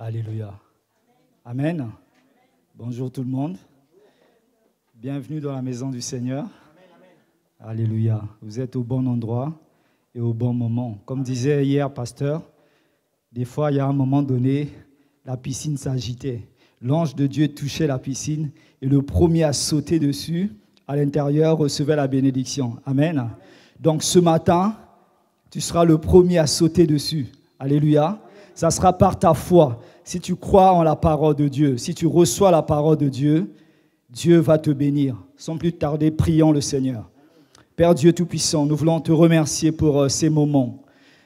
Alléluia. Amen. Bonjour tout le monde. Bienvenue dans la maison du Seigneur. Alléluia. Vous êtes au bon endroit et au bon moment. Comme disait hier pasteur, des fois il y a un moment donné, la piscine s'agitait. L'ange de Dieu touchait la piscine et le premier à sauter dessus, à l'intérieur, recevait la bénédiction. Amen. Donc ce matin, tu seras le premier à sauter dessus. Alléluia. Ça sera par ta foi. Si tu crois en la parole de Dieu, si tu reçois la parole de Dieu, Dieu va te bénir. Sans plus tarder, prions le Seigneur. Père Dieu Tout-Puissant, nous voulons te remercier pour ces moments.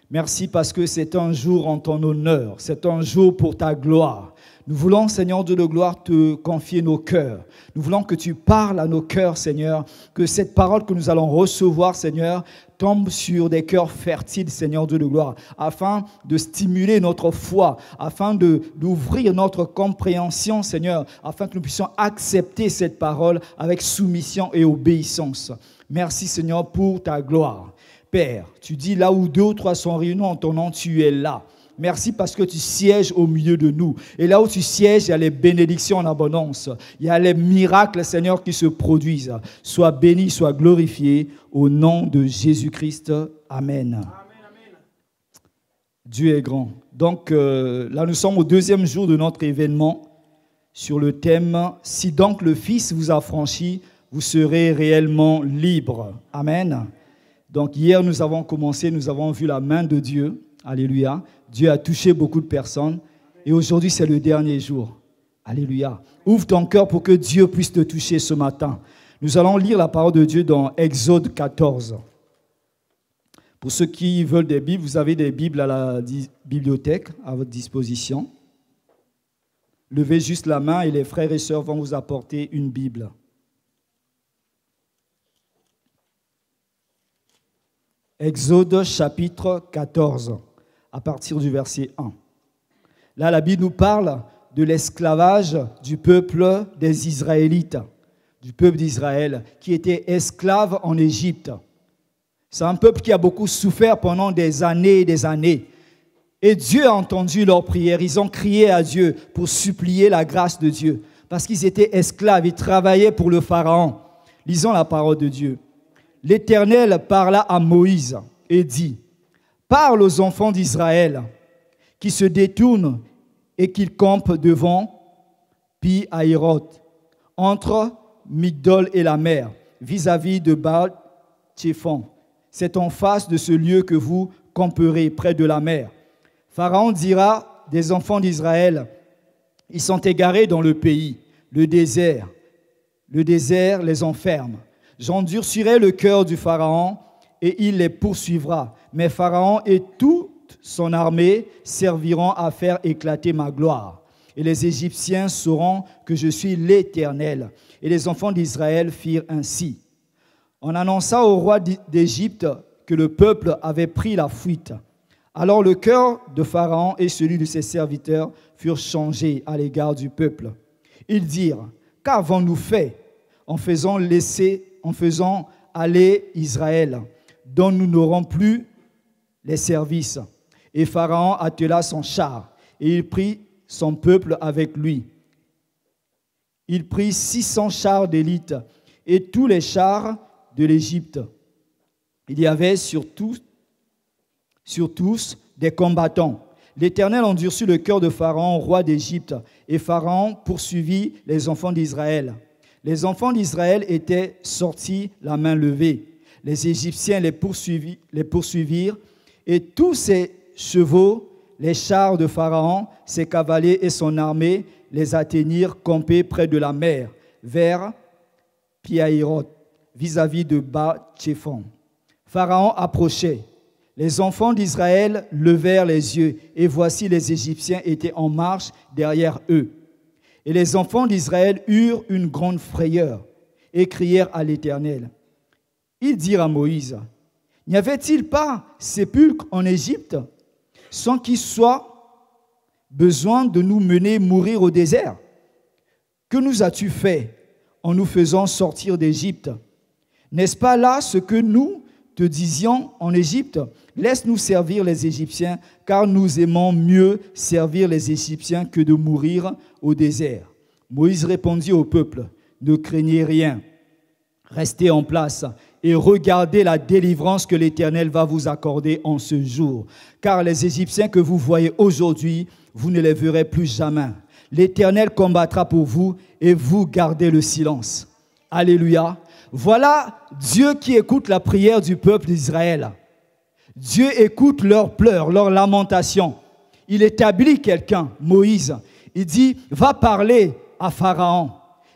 Merci parce que c'est un jour en ton honneur, c'est un jour pour ta gloire. Nous voulons, Seigneur Dieu de gloire, te confier nos cœurs. Nous voulons que tu parles à nos cœurs, Seigneur, que cette parole que nous allons recevoir, Seigneur, tombe sur des cœurs fertiles, Seigneur Dieu de gloire, afin de stimuler notre foi, afin d'ouvrir notre compréhension, Seigneur, afin que nous puissions accepter cette parole avec soumission et obéissance. Merci, Seigneur, pour ta gloire. Père, tu dis là où 2 ou 3 sont réunis en ton nom, tu es là. Merci parce que tu sièges au milieu de nous. Et là où tu sièges, il y a les bénédictions en abondance. Il y a les miracles, Seigneur, qui se produisent. Sois béni, sois glorifié au nom de Jésus-Christ. Amen. Amen, amen. Dieu est grand. Donc là, nous sommes au 2e jour de notre événement sur le thème « Si donc le Fils vous a franchi, vous serez réellement libre. » Amen. Donc hier, nous avons commencé, nous avons vu la main de Dieu. Alléluia. Dieu a touché beaucoup de personnes. Et aujourd'hui, c'est le dernier jour. Alléluia. Ouvre ton cœur pour que Dieu puisse te toucher ce matin. Nous allons lire la parole de Dieu dans Exode 14. Pour ceux qui veulent des Bibles, vous avez des Bibles à la bibliothèque à votre disposition. Levez juste la main et les frères et sœurs vont vous apporter une Bible. Exode chapitre 14, à partir du verset 1. Là, la Bible nous parle de l'esclavage du peuple des Israélites, du peuple d'Israël, qui était esclave en Égypte. C'est un peuple qui a beaucoup souffert pendant des années et des années. Et Dieu a entendu leurs prières. Ils ont crié à Dieu pour supplier la grâce de Dieu. Parce qu'ils étaient esclaves, ils travaillaient pour le Pharaon. Lisons la parole de Dieu. L'Éternel parla à Moïse et dit, « Parle aux enfants d'Israël qui se détournent et qui campent devant Pi-Hahiroth, entre Migdol et la mer, vis-à-vis de Baal-Tchephon. C'est en face de ce lieu que vous camperez près de la mer. Pharaon dira des enfants d'Israël, ils sont égarés dans le pays, le désert les enferme. J'endurcirai le cœur du Pharaon et il les poursuivra. Mais Pharaon et toute son armée serviront à faire éclater ma gloire. Et les Égyptiens sauront que je suis l'Éternel. » Et les enfants d'Israël firent ainsi. On annonça au roi d'Égypte que le peuple avait pris la fuite. Alors le cœur de Pharaon et celui de ses serviteurs furent changés à l'égard du peuple. Ils dirent, « Qu'avons-nous fait en faisant aller Israël, dont nous n'aurons plus les services. » Et Pharaon attela son char, et il prit son peuple avec lui. Il prit 600 chars d'élite, et tous les chars de l'Égypte. Il y avait sur tous des combattants. L'Éternel endurcit le cœur de Pharaon, roi d'Égypte, et Pharaon poursuivit les enfants d'Israël. Les enfants d'Israël étaient sortis la main levée. Les Égyptiens les poursuivirent et tous ses chevaux, les chars de Pharaon, ses cavaliers et son armée les atteignirent campés près de la mer, vers Pi-Hahiroth, vis-à-vis de Baal-Tchephon. Pharaon approchait. Les enfants d'Israël levèrent les yeux et voici les Égyptiens étaient en marche derrière eux. Et les enfants d'Israël eurent une grande frayeur et crièrent à l'Éternel. Ils dirent à Moïse, « N'y avait-il pas sépulcre en Égypte, sans qu'il soit besoin de nous mener mourir au désert? Que nous as-tu fait en nous faisant sortir d'Égypte? N'est-ce pas là ce que nous te disions en Égypte, laisse-nous servir les Égyptiens, car nous aimons mieux servir les Égyptiens que de mourir au désert. Moïse répondit au peuple, ne craignez rien, restez en place et regardez la délivrance que l'Éternel va vous accorder en ce jour. Car les Égyptiens que vous voyez aujourd'hui, vous ne les verrez plus jamais. L'Éternel combattra pour vous et vous gardez le silence. Alléluia. Voilà Dieu qui écoute la prière du peuple d'Israël. Dieu écoute leurs pleurs, leurs lamentations. Il établit quelqu'un, Moïse. Il dit, va parler à Pharaon.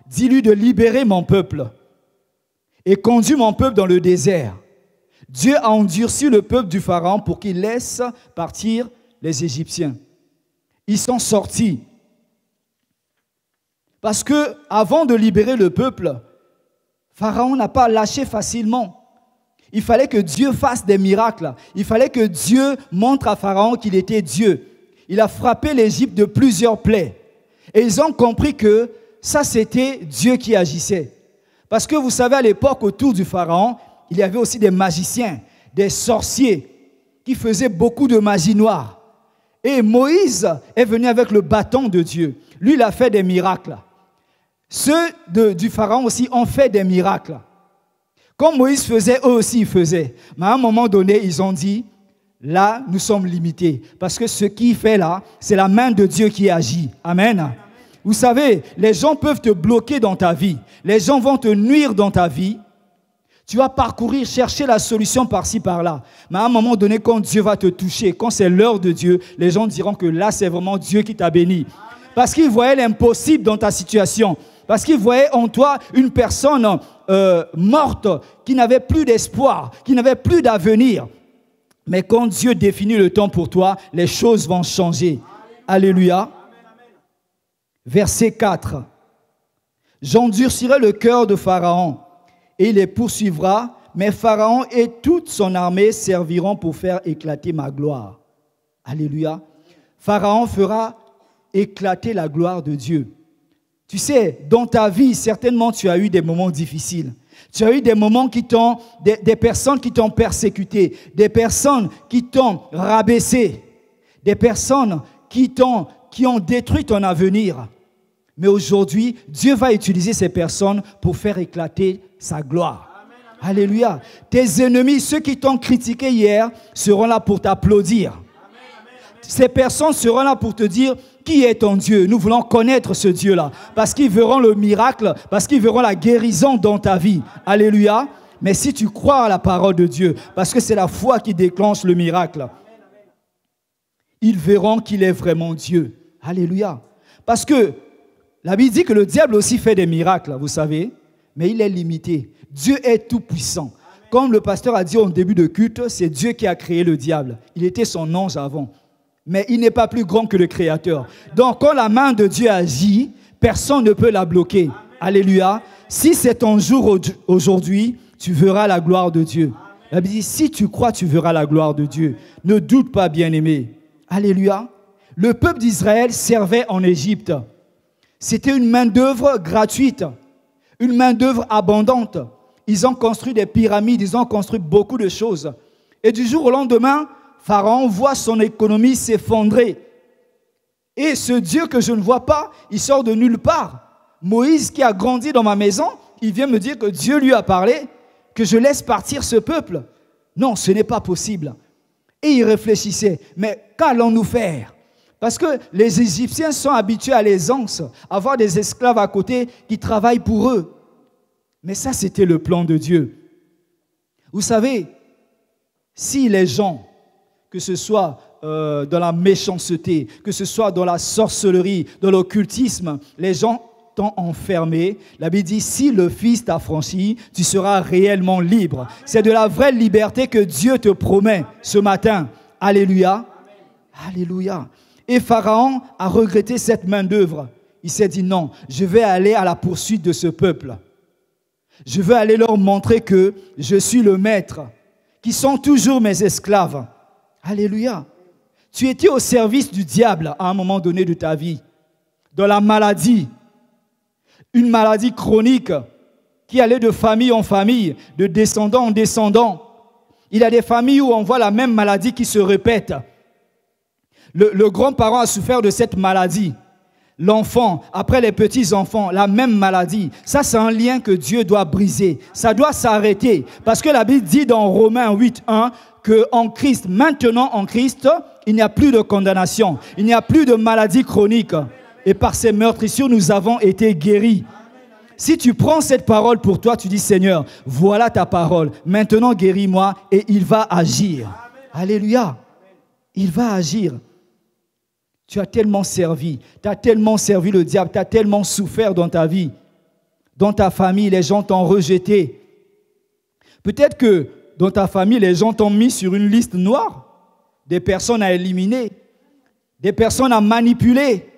Dis-lui de libérer mon peuple et conduis mon peuple dans le désert. Dieu a endurci le peuple du Pharaon pour qu'il laisse partir les Égyptiens. Ils sont sortis. Parce que avant de libérer le peuple, Pharaon n'a pas lâché facilement. Il fallait que Dieu fasse des miracles. Il fallait que Dieu montre à Pharaon qu'il était Dieu. Il a frappé l'Égypte de plusieurs plaies. Et ils ont compris que ça, c'était Dieu qui agissait. Parce que vous savez, à l'époque, autour du Pharaon, il y avait aussi des magiciens, des sorciers qui faisaient beaucoup de magie noire. Et Moïse est venu avec le bâton de Dieu. Lui, il a fait des miracles. Ceux du Pharaon aussi ont fait des miracles. Comme Moïse faisait, eux aussi ils faisaient. Mais à un moment donné, ils ont dit, là, nous sommes limités. Parce que ce qu'il fait là, c'est la main de Dieu qui agit. Amen. Vous savez, les gens peuvent te bloquer dans ta vie. Les gens vont te nuire dans ta vie. Tu vas parcourir, chercher la solution par-ci, par-là. Mais à un moment donné, quand Dieu va te toucher, quand c'est l'heure de Dieu, les gens diront que là, c'est vraiment Dieu qui t'a béni. Parce qu'ils voyaient l'impossible dans ta situation. Parce qu'ils voyaient en toi une personne morte qui n'avait plus d'espoir, qui n'avait plus d'avenir. Mais quand Dieu définit le temps pour toi, les choses vont changer. Alléluia. Verset 4. J'endurcirai le cœur de Pharaon et il les poursuivra, mais Pharaon et toute son armée serviront pour faire éclater ma gloire. Alléluia. Pharaon fera éclater la gloire de Dieu. Tu sais, dans ta vie, certainement, tu as eu des moments difficiles. Tu as eu des moments des personnes qui t'ont persécuté, des personnes qui t'ont rabaissé, des personnes qui ont détruit ton avenir. Mais aujourd'hui, Dieu va utiliser ces personnes pour faire éclater sa gloire. Amen, amen. Alléluia. Tes ennemis, ceux qui t'ont critiqué hier, seront là pour t'applaudir. Amen, amen, amen. Ces personnes seront là pour te dire, qui est ton Dieu? Nous voulons connaître ce Dieu-là. Parce qu'ils verront le miracle, parce qu'ils verront la guérison dans ta vie. Alléluia. Mais si tu crois à la parole de Dieu, parce que c'est la foi qui déclenche le miracle, ils verront qu'il est vraiment Dieu. Alléluia. Parce que la Bible dit que le diable aussi fait des miracles, vous savez, mais il est limité. Dieu est tout puissant. Comme le pasteur a dit au début de culte, c'est Dieu qui a créé le diable. Il était son ange avant. Mais il n'est pas plus grand que le Créateur. Donc, quand la main de Dieu agit, personne ne peut la bloquer. Alléluia. Si c'est ton jour aujourd'hui, tu verras la gloire de Dieu. La Bible dit, si tu crois, tu verras la gloire de Dieu. Ne doute pas, bien-aimé. Alléluia. Le peuple d'Israël servait en Égypte. C'était une main-d'œuvre gratuite, une main-d'œuvre abondante. Ils ont construit des pyramides, ils ont construit beaucoup de choses. Et du jour au lendemain, Pharaon voit son économie s'effondrer. Et ce Dieu que je ne vois pas, il sort de nulle part. Moïse, qui a grandi dans ma maison, il vient me dire que Dieu lui a parlé, que je laisse partir ce peuple. Non, ce n'est pas possible. Et il réfléchissait, mais qu'allons-nous faire? Parce que les Égyptiens sont habitués à l'aisance, à avoir des esclaves à côté qui travaillent pour eux. Mais ça, c'était le plan de Dieu. Vous savez, si les gens, que ce soit dans la méchanceté, que ce soit dans la sorcellerie, dans l'occultisme, les gens t'ont enfermé, la Bible dit, si le Fils t'a franchi, tu seras réellement libre. C'est de la vraie liberté que Dieu te promet ce matin. Alléluia. Alléluia. Et Pharaon a regretté cette main-d'œuvre. Il s'est dit non, je vais aller à la poursuite de ce peuple. Je veux aller leur montrer que je suis le maître, qui sont toujours mes esclaves. Alléluia. Tu étais au service du diable à un moment donné de ta vie, dans la maladie, une maladie chronique qui allait de famille en famille, de descendant en descendant. Il y a des familles où on voit la même maladie qui se répète. Le grand-parent a souffert de cette maladie. L'enfant, après les petits-enfants, la même maladie. Ça, c'est un lien que Dieu doit briser. Ça doit s'arrêter. Parce que la Bible dit dans Romains 8:1 qu'en Christ, maintenant en Christ, il n'y a plus de condamnation. Il n'y a plus de maladie chronique. Et par ces meurtrissures, nous avons été guéris. Si tu prends cette parole pour toi, tu dis, Seigneur, voilà ta parole. Maintenant, guéris-moi et il va agir. Alléluia. Il va agir. Tu as tellement servi. Tu as tellement servi le diable. Tu as tellement souffert dans ta vie. Dans ta famille, les gens t'ont rejeté. Peut-être que dans ta famille, les gens t'ont mis sur une liste noire. Des personnes à éliminer. Des personnes à manipuler.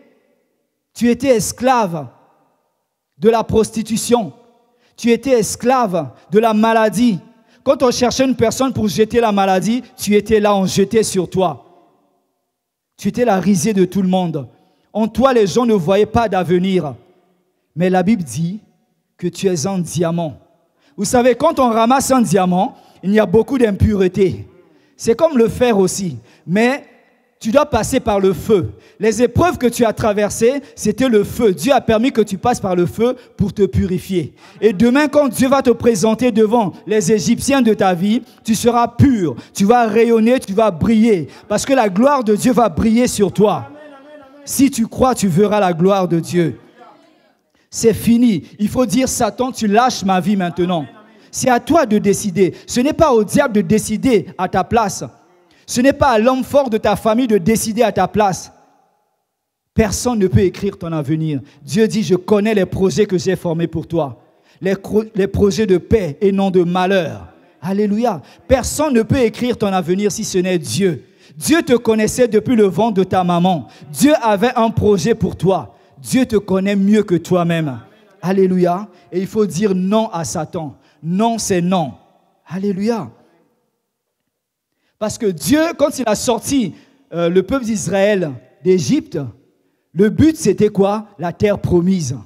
Tu étais esclave de la prostitution. Tu étais esclave de la maladie. Quand on cherchait une personne pour jeter la maladie, tu étais là, on jetait sur toi. Tu étais la risée de tout le monde. En toi, les gens ne voyaient pas d'avenir. Mais la Bible dit que tu es un diamant. Vous savez, quand on ramasse un diamant, il y a beaucoup d'impuretés. C'est comme le fer aussi. Mais tu dois passer par le feu. Les épreuves que tu as traversées, c'était le feu. Dieu a permis que tu passes par le feu pour te purifier. Et demain, quand Dieu va te présenter devant les Égyptiens de ta vie, tu seras pur. Tu vas rayonner, tu vas briller. Parce que la gloire de Dieu va briller sur toi. Si tu crois, tu verras la gloire de Dieu. C'est fini. Il faut dire, Satan, tu lâches ma vie maintenant. C'est à toi de décider. Ce n'est pas au diable de décider à ta place. Ce n'est pas à l'homme fort de ta famille de décider à ta place. Personne ne peut écrire ton avenir. Dieu dit, je connais les projets que j'ai formés pour toi. Les projets de paix et non de malheur. Alléluia. Personne ne peut écrire ton avenir si ce n'est Dieu. Dieu te connaissait depuis le ventre de ta maman. Dieu avait un projet pour toi. Dieu te connaît mieux que toi-même. Alléluia. Et il faut dire non à Satan. Non, c'est non. Alléluia. Parce que Dieu, quand il a sorti le peuple d'Israël d'Égypte, le but c'était quoi? La terre promise.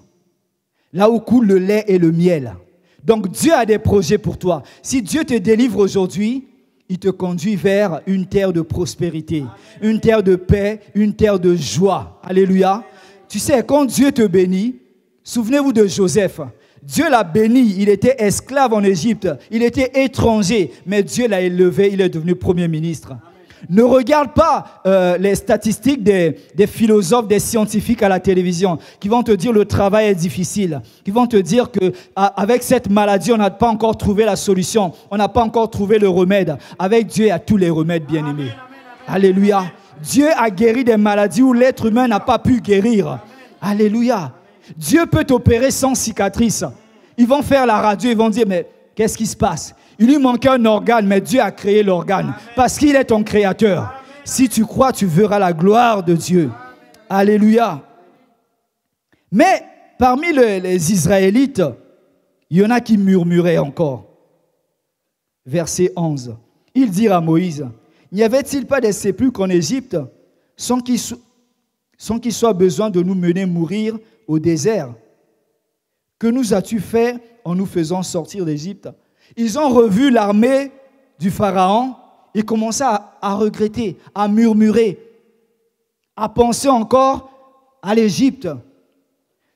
Là où coule le lait et le miel. Donc Dieu a des projets pour toi. Si Dieu te délivre aujourd'hui, il te conduit vers une terre de prospérité, une terre de paix, une terre de joie. Alléluia. Tu sais, quand Dieu te bénit, souvenez-vous de Joseph. Dieu l'a béni, il était esclave en Égypte, il était étranger, mais Dieu l'a élevé, il est devenu premier ministre. Amen. Ne regarde pas les statistiques des philosophes, des scientifiques à la télévision qui vont te dire le travail est difficile, qui vont te dire qu'avec cette maladie, on n'a pas encore trouvé la solution, on n'a pas encore trouvé le remède. Avec Dieu, il y a tous les remèdes, bien-aimés. Alléluia. Dieu a guéri des maladies où l'être humain n'a pas pu guérir. Alléluia. Dieu peut t'opérer sans cicatrice. Ils vont faire la radio, ils vont dire, mais qu'est-ce qui se passe? Il lui manquait un organe, mais Dieu a créé l'organe. Parce qu'il est ton créateur. Si tu crois, tu verras la gloire de Dieu. Alléluia. Mais parmi les Israélites, il y en a qui murmuraient encore. Verset 11. Ils dirent à Moïse, n'y avait-il pas des sépulcres en Égypte sans qu'il soit besoin de nous mener mourir au désert? Que nous as-tu fait en nous faisant sortir d'Égypte? Ils ont revu l'armée du Pharaon et commençaient à regretter, à murmurer, à penser encore à l'Égypte.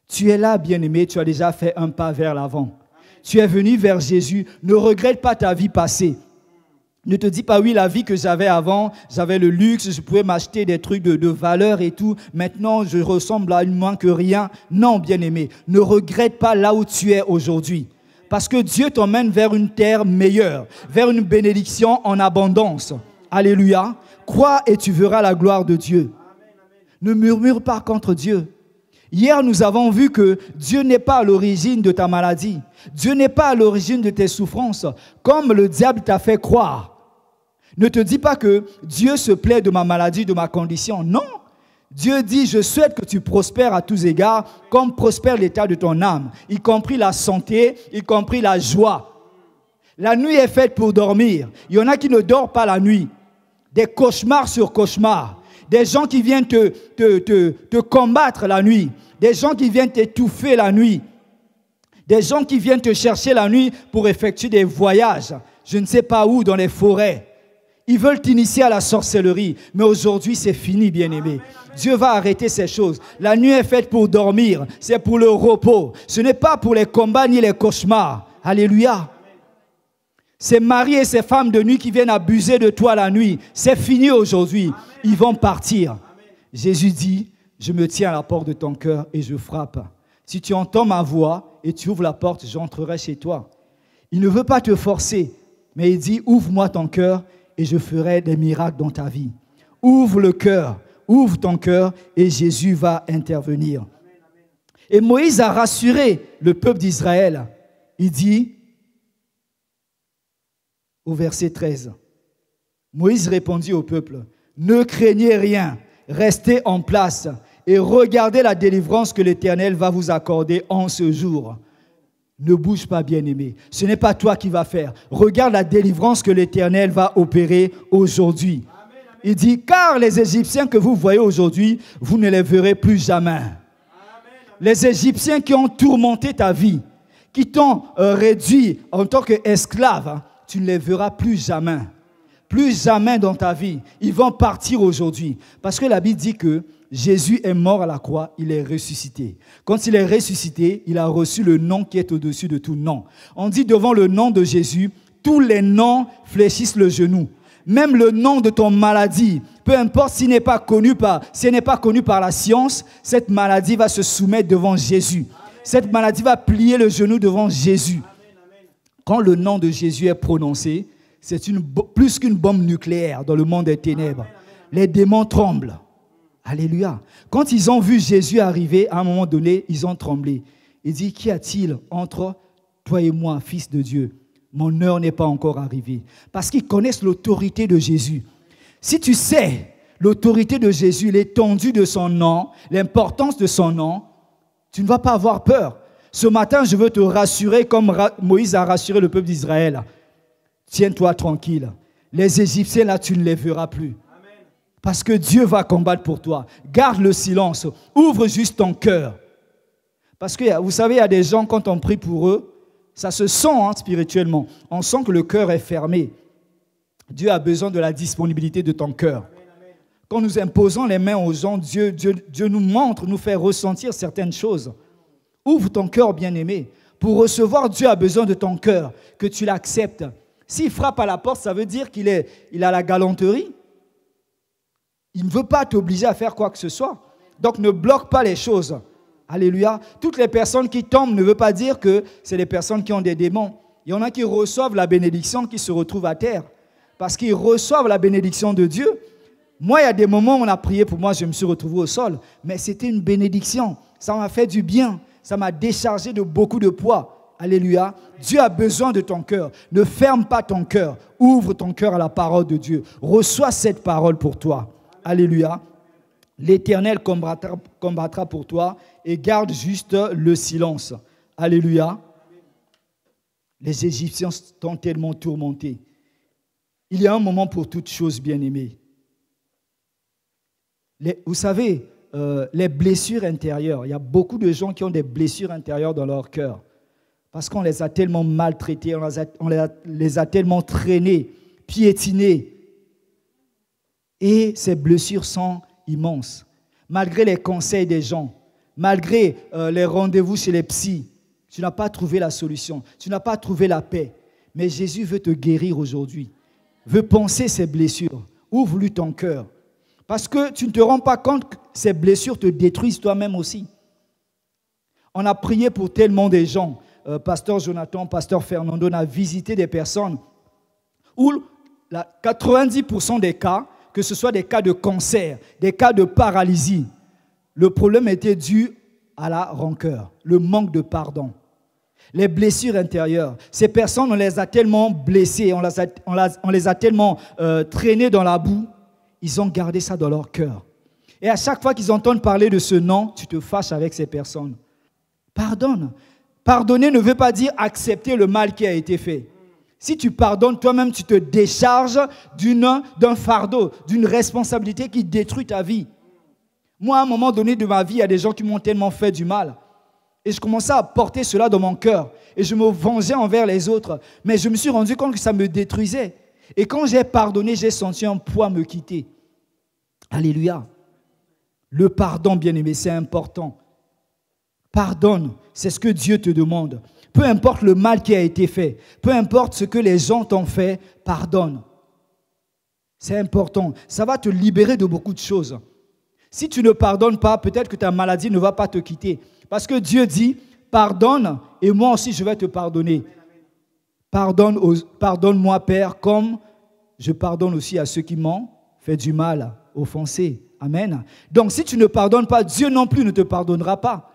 Tu es là, bien-aimé, tu as déjà fait un pas vers l'avant. Tu es venu vers Jésus. Ne regrette pas ta vie passée. Ne te dis pas, oui, la vie que j'avais avant, j'avais le luxe, je pouvais m'acheter des trucs de valeur et tout. Maintenant, je ressemble à une moins que rien. Non, bien-aimé, ne regrette pas là où tu es aujourd'hui. Parce que Dieu t'emmène vers une terre meilleure, vers une bénédiction en abondance. Alléluia. Crois et tu verras la gloire de Dieu. Ne murmure pas contre Dieu. Hier, nous avons vu que Dieu n'est pas à l'origine de ta maladie. Dieu n'est pas à l'origine de tes souffrances, comme le diable t'a fait croire. Ne te dis pas que Dieu se plaît de ma maladie, de ma condition. Non. Dieu dit, je souhaite que tu prospères à tous égards, comme prospère l'état de ton âme, y compris la santé, y compris la joie. La nuit est faite pour dormir. Il y en a qui ne dorment pas la nuit. Des cauchemars sur cauchemars. Des gens qui viennent te combattre la nuit. Des gens qui viennent t'étouffer la nuit. Des gens qui viennent te chercher la nuit pour effectuer des voyages je ne sais pas où, dans les forêts. Ils veulent t'initier à la sorcellerie. Mais aujourd'hui, c'est fini, bien-aimé. Dieu va arrêter ces choses. La nuit est faite pour dormir. C'est pour le repos. Ce n'est pas pour les combats ni les cauchemars. Alléluia. Ces maris et ces femmes de nuit qui viennent abuser de toi la nuit, c'est fini aujourd'hui. Ils vont partir. Jésus dit, je me tiens à la porte de ton cœur et je frappe. Si tu entends ma voix et tu ouvres la porte, j'entrerai chez toi. Il ne veut pas te forcer, mais il dit, ouvre-moi ton cœur et je ferai des miracles dans ta vie. Ouvre le cœur, ouvre ton cœur et Jésus va intervenir. Et Moïse a rassuré le peuple d'Israël. Il dit, au verset 13, Moïse répondit au peuple, ne craignez rien, restez en place et regardez la délivrance que l'Éternel va vous accorder en ce jour. Ne bouge pas, bien-aimé. Ce n'est pas toi qui vas faire. Regarde la délivrance que l'Éternel va opérer aujourd'hui. Il dit, car les Égyptiens que vous voyez aujourd'hui, vous ne les verrez plus jamais. Les Égyptiens qui ont tourmenté ta vie, qui t'ont réduit en tant qu'esclave, tu ne les verras plus jamais. Plus jamais dans ta vie. Ils vont partir aujourd'hui. Parce que la Bible dit que Jésus est mort à la croix, il est ressuscité. Quand il est ressuscité, il a reçu le nom qui est au-dessus de tout nom. On dit devant le nom de Jésus, tous les noms fléchissent le genou. Même le nom de ton maladie, peu importe s'il n'est pas connu par la science, cette maladie va se soumettre devant Jésus. Cette maladie va plier le genou devant Jésus. Quand le nom de Jésus est prononcé, c'est plus qu'une bombe nucléaire dans le monde des ténèbres. Les démons tremblent. Alléluia. Quand ils ont vu Jésus arriver, à un moment donné, ils ont tremblé. Il dit, qu'y a-t-il entre toi et moi, fils de Dieu? Mon heure n'est pas encore arrivée. Parce qu'ils connaissent l'autorité de Jésus. Si tu sais l'autorité de Jésus, l'étendue de son nom, l'importance de son nom, tu ne vas pas avoir peur. Ce matin, je veux te rassurer comme Moïse a rassuré le peuple d'Israël. Tiens-toi tranquille. Les Égyptiens, là, tu ne les verras plus. Parce que Dieu va combattre pour toi. Garde le silence. Ouvre juste ton cœur. Parce que, vous savez, il y a des gens, quand on prie pour eux, ça se sent spirituellement. On sent que le cœur est fermé. Dieu a besoin de la disponibilité de ton cœur. Quand nous imposons les mains aux gens, Dieu nous montre, nous fait ressentir certaines choses. Ouvre ton cœur, bien-aimé. Pour recevoir, Dieu a besoin de ton cœur, que tu l'acceptes. S'il frappe à la porte, ça veut dire qu'il a la galanterie. Il ne veut pas t'obliger à faire quoi que ce soit. Donc ne bloque pas les choses. Alléluia. Toutes les personnes qui tombent ne veut pas dire que c'est les personnes qui ont des démons. Il y en a qui reçoivent la bénédiction qui se retrouvent à terre. Parce qu'ils reçoivent la bénédiction de Dieu. Moi, il y a des moments où on a prié pour moi, je me suis retrouvé au sol. Mais c'était une bénédiction. Ça m'a fait du bien. Ça m'a déchargé de beaucoup de poids. Alléluia. Dieu a besoin de ton cœur. Ne ferme pas ton cœur. Ouvre ton cœur à la parole de Dieu. Reçois cette parole pour toi. Alléluia. L'Éternel combattra pour toi et garde juste le silence. Alléluia. Les Égyptiens t'ont tellement tourmenté. Il y a un moment pour toutes choses, bien-aimées. Vous savez, les blessures intérieures, il y a beaucoup de gens qui ont des blessures intérieures dans leur cœur. Parce qu'on les a tellement maltraités, on les a tellement traînés, piétinés. Et ces blessures sont immenses. Malgré les conseils des gens, malgré les rendez-vous chez les psys, tu n'as pas trouvé la solution, tu n'as pas trouvé la paix. Mais Jésus veut te guérir aujourd'hui, veut penser ces blessures. Ouvre-lui ton cœur. Parce que tu ne te rends pas compte que ces blessures te détruisent toi-même aussi. On a prié pour tellement de gens. Pasteur Jonathan, Pasteur Fernando, on a visité des personnes où 90% des cas, que ce soit des cas de cancer, des cas de paralysie, le problème était dû à la rancœur, le manque de pardon. Les blessures intérieures, ces personnes, on les a tellement blessées, on les a tellement traînées dans la boue, ils ont gardé ça dans leur cœur. Et à chaque fois qu'ils entendent parler de ce nom, tu te fâches avec ces personnes. Pardonne. Pardonner ne veut pas dire accepter le mal qui a été fait. Si tu pardonnes, toi-même, tu te décharges d'un fardeau, d'une responsabilité qui détruit ta vie. Moi, à un moment donné de ma vie, il y a des gens qui m'ont tellement fait du mal. Et je commençais à porter cela dans mon cœur. Et je me vengeais envers les autres. Mais je me suis rendu compte que ça me détruisait. Et quand j'ai pardonné, j'ai senti un poids me quitter. Alléluia. Le pardon, bien-aimé, c'est important. Pardonne, c'est ce que Dieu te demande. Peu importe le mal qui a été fait, peu importe ce que les gens t'ont fait, pardonne. C'est important. Ça va te libérer de beaucoup de choses. Si tu ne pardonnes pas, peut-être que ta maladie ne va pas te quitter. Parce que Dieu dit, pardonne et moi aussi je vais te pardonner. Pardonne-moi, Père, comme je pardonne aussi à ceux qui m'ont fait du mal, offensé. Amen. Donc si tu ne pardonnes pas, Dieu non plus ne te pardonnera pas.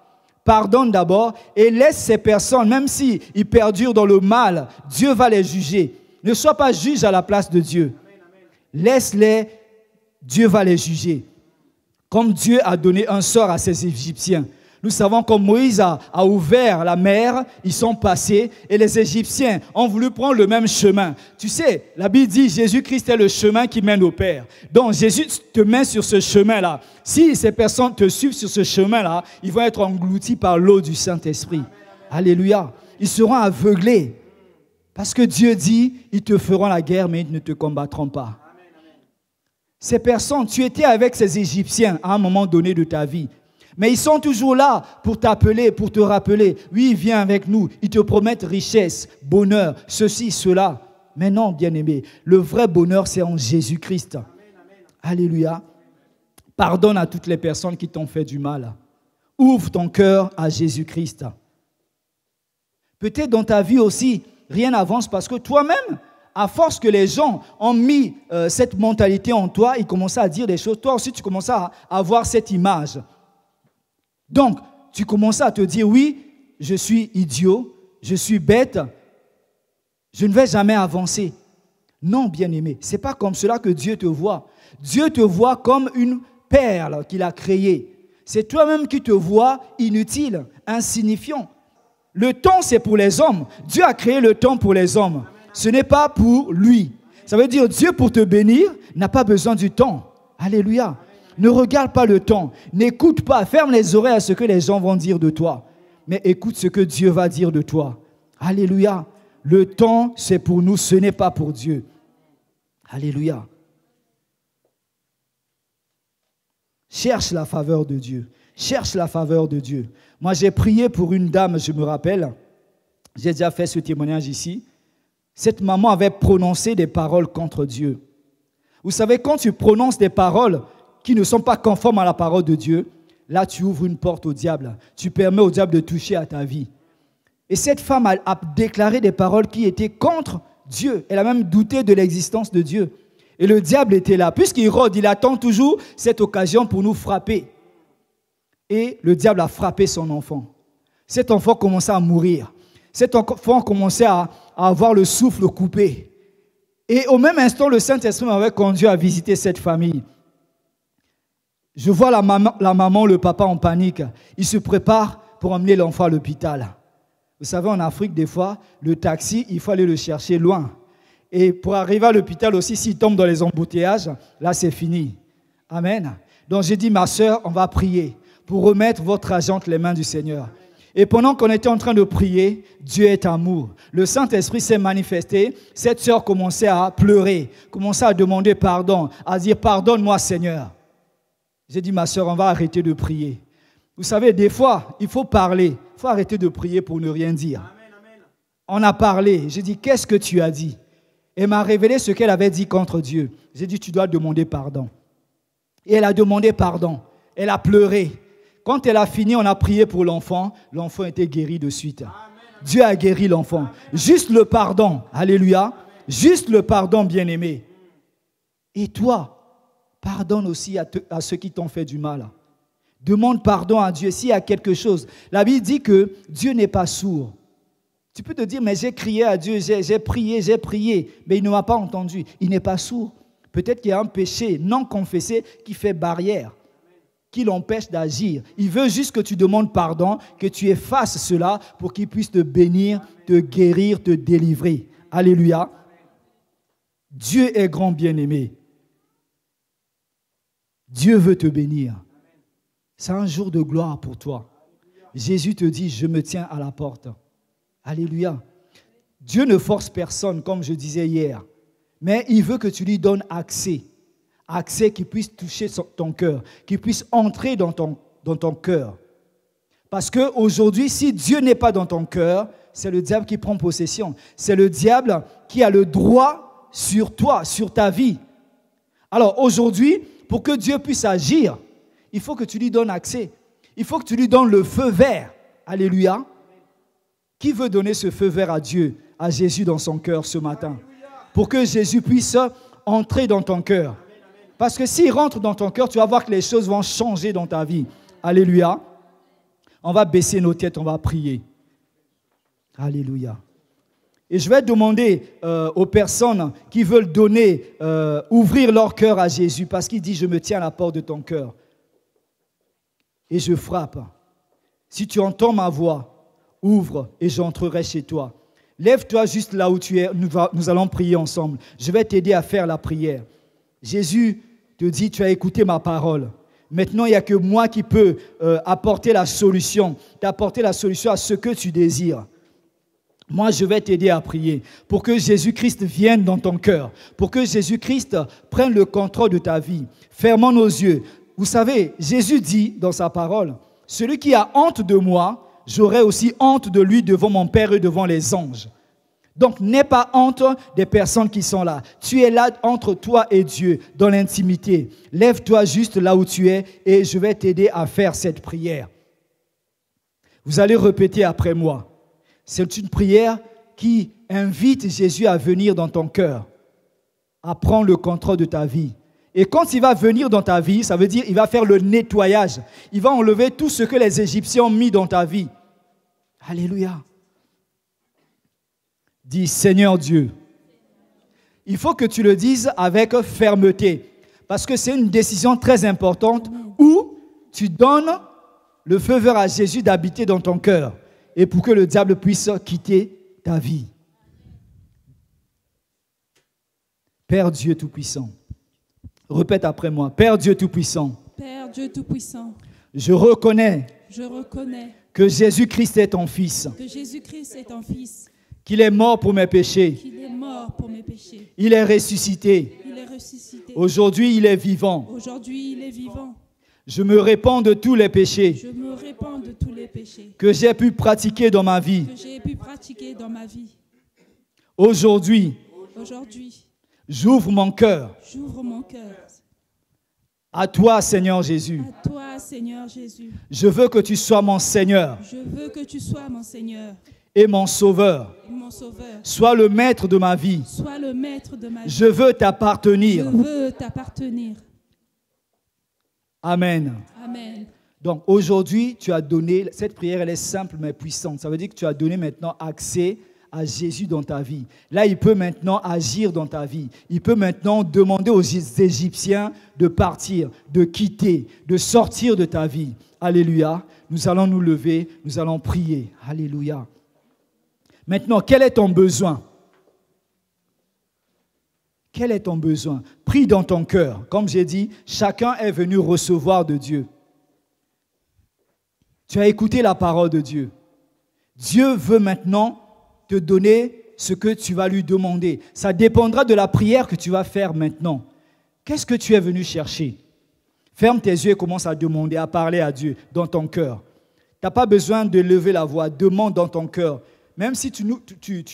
Pardonne d'abord et laisse ces personnes, même s'ils perdurent dans le mal, Dieu va les juger. Ne sois pas juge à la place de Dieu. Laisse-les, Dieu va les juger. Comme Dieu a donné un sort à ces Égyptiens. Nous savons que Moïse a ouvert la mer, ils sont passés et les Égyptiens ont voulu prendre le même chemin. Tu sais, la Bible dit Jésus-Christ est le chemin qui mène au Père. Donc Jésus te met sur ce chemin-là. Si ces personnes te suivent sur ce chemin-là, ils vont être engloutis par l'eau du Saint-Esprit. Alléluia. Ils seront aveuglés. Parce que Dieu dit, ils te feront la guerre, mais ils ne te combattront pas. Ces personnes, tu étais avec ces Égyptiens à un moment donné de ta vie. Mais ils sont toujours là pour t'appeler, pour te rappeler. Oui, viens avec nous. Ils te promettent richesse, bonheur, ceci, cela. Mais non, bien-aimé, le vrai bonheur, c'est en Jésus-Christ. Alléluia. Pardonne à toutes les personnes qui t'ont fait du mal. Ouvre ton cœur à Jésus-Christ. Peut-être dans ta vie aussi, rien n'avance parce que toi-même, à force que les gens ont mis cette mentalité en toi, ils commencent à dire des choses. Toi aussi, tu commences à avoir cette image. Donc, tu commences à te dire, oui, je suis idiot, je suis bête, je ne vais jamais avancer. Non, bien-aimé, ce n'est pas comme cela que Dieu te voit. Dieu te voit comme une perle qu'il a créée. C'est toi-même qui te vois inutile, insignifiant. Le temps, c'est pour les hommes. Dieu a créé le temps pour les hommes. Ce n'est pas pour lui. Ça veut dire Dieu, pour te bénir, n'a pas besoin du temps. Alléluia. Ne regarde pas le temps. N'écoute pas. Ferme les oreilles à ce que les gens vont dire de toi. Mais écoute ce que Dieu va dire de toi. Alléluia. Le temps, c'est pour nous. Ce n'est pas pour Dieu. Alléluia. Cherche la faveur de Dieu. Cherche la faveur de Dieu. Moi, j'ai prié pour une dame, je me rappelle. J'ai déjà fait ce témoignage ici. Cette maman avait prononcé des paroles contre Dieu. Vous savez, quand tu prononces des paroles qui ne sont pas conformes à la parole de Dieu, là, tu ouvres une porte au diable. Tu permets au diable de toucher à ta vie. Et cette femme a déclaré des paroles qui étaient contre Dieu. Elle a même douté de l'existence de Dieu. Et le diable était là. Puisqu'il rôde, il attend toujours cette occasion pour nous frapper. Et le diable a frappé son enfant. Cet enfant commençait à mourir. Cet enfant commençait à avoir le souffle coupé. Et au même instant, le Saint-Esprit m'avait conduit à visiter cette famille. Je vois la maman, le papa en panique. Ils se préparent pour emmener l'enfant à l'hôpital. Vous savez, en Afrique, des fois, le taxi, il faut aller le chercher loin. Et pour arriver à l'hôpital aussi, s'il tombe dans les embouteillages, là, c'est fini. Amen. Donc, j'ai dit, ma sœur, on va prier pour remettre votre argent entre les mains du Seigneur. Et pendant qu'on était en train de prier, Dieu est amour. Le Saint-Esprit s'est manifesté. Cette sœur commençait à pleurer, commençait à demander pardon, à dire, pardonne-moi, Seigneur. J'ai dit, ma sœur, on va arrêter de prier. Vous savez, des fois, il faut parler. Il faut arrêter de prier pour ne rien dire. Amen. On a parlé. J'ai dit, qu'est-ce que tu as dit? Elle m'a révélé ce qu'elle avait dit contre Dieu. J'ai dit, tu dois demander pardon. Et elle a demandé pardon. Elle a pleuré. Quand elle a fini, on a prié pour l'enfant. L'enfant était guéri de suite. Amen. Dieu a guéri l'enfant. Juste le pardon. Alléluia. Juste le pardon, bien-aimé. Et toi, pardonne aussi à ceux qui t'ont fait du mal. Demande pardon à Dieu s'il y a quelque chose. La Bible dit que Dieu n'est pas sourd. Tu peux te dire, mais j'ai crié à Dieu, j'ai prié, mais il ne m'a pas entendu. Il n'est pas sourd. Peut-être qu'il y a un péché non confessé qui fait barrière, qui l'empêche d'agir. Il veut juste que tu demandes pardon, que tu effaces cela pour qu'il puisse te bénir, te guérir, te délivrer. Alléluia. Dieu est grand bien-aimé. Dieu veut te bénir. C'est un jour de gloire pour toi. Jésus te dit, je me tiens à la porte. Alléluia. Dieu ne force personne, comme je disais hier, mais il veut que tu lui donnes accès. Accès qui puisse toucher ton cœur, qui puisse entrer dans ton cœur. Parce qu'aujourd'hui, si Dieu n'est pas dans ton cœur, c'est le diable qui prend possession. C'est le diable qui a le droit sur toi, sur ta vie. Alors aujourd'hui, pour que Dieu puisse agir, il faut que tu lui donnes accès. Il faut que tu lui donnes le feu vert. Alléluia. Qui veut donner ce feu vert à Dieu, à Jésus dans son cœur ce matin? Pour que Jésus puisse entrer dans ton cœur. Parce que s'il rentre dans ton cœur, tu vas voir que les choses vont changer dans ta vie. Alléluia. On va baisser nos têtes, on va prier. Alléluia. Et je vais demander aux personnes qui veulent donner, ouvrir leur cœur à Jésus, parce qu'il dit, je me tiens à la porte de ton cœur. Et je frappe. Si tu entends ma voix, ouvre et j'entrerai chez toi. Lève-toi juste là où tu es, nous allons prier ensemble. Je vais t'aider à faire la prière. Jésus te dit, tu as écouté ma parole. Maintenant, il n'y a que moi qui peux apporter la solution, t'apporter la solution à ce que tu désires. Moi, je vais t'aider à prier pour que Jésus-Christ vienne dans ton cœur, pour que Jésus-Christ prenne le contrôle de ta vie. Fermons nos yeux. Vous savez, Jésus dit dans sa parole, « Celui qui a honte de moi, j'aurai aussi honte de lui devant mon Père et devant les anges. » Donc, n'aie pas honte des personnes qui sont là. Tu es là entre toi et Dieu, dans l'intimité. Lève-toi juste là où tu es et je vais t'aider à faire cette prière. Vous allez répéter après moi. C'est une prière qui invite Jésus à venir dans ton cœur, à prendre le contrôle de ta vie. Et quand il va venir dans ta vie, ça veut dire qu'il va faire le nettoyage. Il va enlever tout ce que les Égyptiens ont mis dans ta vie. Alléluia. Dis, Seigneur Dieu. Il faut que tu le dises avec fermeté, parce que c'est une décision très importante où tu donnes le feu vert à Jésus d'habiter dans ton cœur et pour que le diable puisse quitter ta vie. Père Dieu Tout-Puissant, répète après moi. Père Dieu Tout-Puissant, Père Dieu Tout-Puissant, je reconnais que Jésus-Christ est ton Fils, Jésus-Christ est ton Fils, qu'il est mort pour mes péchés, qu'il est mort pour mes péchés, il est ressuscité. Aujourd'hui, il est vivant. Aujourd'hui, il est vivant. Je me répands de tous les péchés Je me répands de tous les péchés que j'ai pu pratiquer dans ma vie. Aujourd'hui, j'ouvre mon cœur à toi, Seigneur Jésus. Je veux que tu sois mon Seigneur et mon Sauveur. Sois le maître de ma vie. Je veux t'appartenir. Amen. Amen. Donc aujourd'hui, tu as donné, cette prière elle est simple mais puissante. Ça veut dire que tu as donné maintenant accès à Jésus dans ta vie. Là, il peut maintenant agir dans ta vie. Il peut maintenant demander aux Égyptiens de partir, de quitter, de sortir de ta vie. Alléluia. Nous allons nous lever, nous allons prier. Alléluia. Maintenant, quel est ton besoin? Quel est ton besoin? Prie dans ton cœur. Comme j'ai dit, chacun est venu recevoir de Dieu. Tu as écouté la parole de Dieu. Dieu veut maintenant te donner ce que tu vas lui demander. Ça dépendra de la prière que tu vas faire maintenant. Qu'est-ce que tu es venu chercher? Ferme tes yeux et commence à demander, à parler à Dieu dans ton cœur. Tu n'as pas besoin de lever la voix. Demande dans ton cœur. Même si tu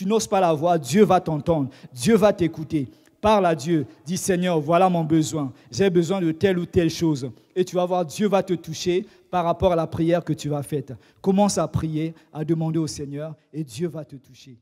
n'oses pas la voix, Dieu va t'entendre. Dieu va t'écouter. Parle à Dieu, dis Seigneur, voilà mon besoin. J'ai besoin de telle ou telle chose. Et tu vas voir, Dieu va te toucher par rapport à la prière que tu vas faire. Commence à prier, à demander au Seigneur et Dieu va te toucher.